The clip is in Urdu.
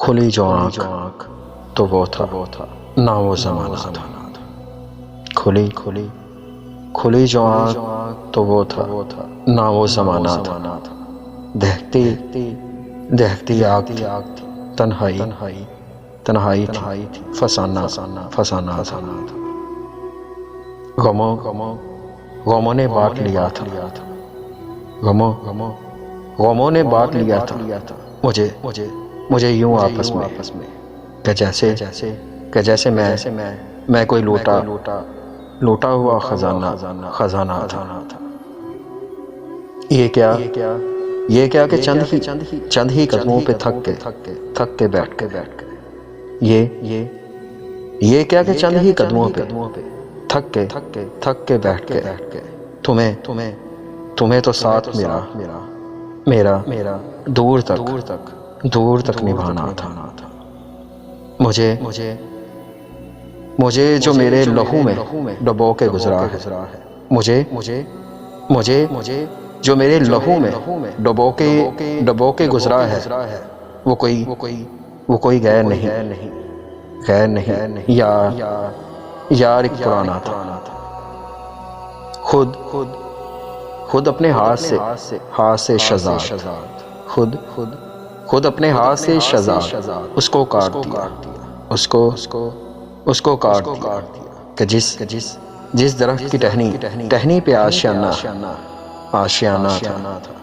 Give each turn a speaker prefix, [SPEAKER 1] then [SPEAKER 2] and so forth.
[SPEAKER 1] کھلی جو آنکھ تو وہ تھا نہ وہ زمانہ تھا۔ کھلی جو آنکھ تو وہ تھا نہ وہ زمانہ تھا۔ دہتی آگ تھی، تنہائی تھی، فسانہ تھا۔ غموں نے بانٹ لیا تھا، غموں نے بانٹ لیا تھا مجھے یوں آپس میں کہ جیسے میں کوئی لوٹا ہوا خزانہ تھا۔ یہ کیا کہ چند ہی قدموں پہ تھک کے بیٹھ کے یہ کیا کہ چند ہی قدموں پہ تھک کے بیٹھ کے تمہیں تو ساتھ میرا دور تک نبھانا تھا۔ مجھے جو میرے لہو میں ڈبو کے گزرا ہے، مجھے جو میرے لہو میں ڈبو کے گزرا ہے، وہ کوئی غیر نہیں، یار ایک پرانا تھا۔ خود اپنے ہاتھ سے شزاد، خود اپنے ہاتھ سے شزاد اس کو کاٹ دیا، اس کو کاٹ دیا کہ جس درخت کی ٹہنی پہ آشیانہ تھا۔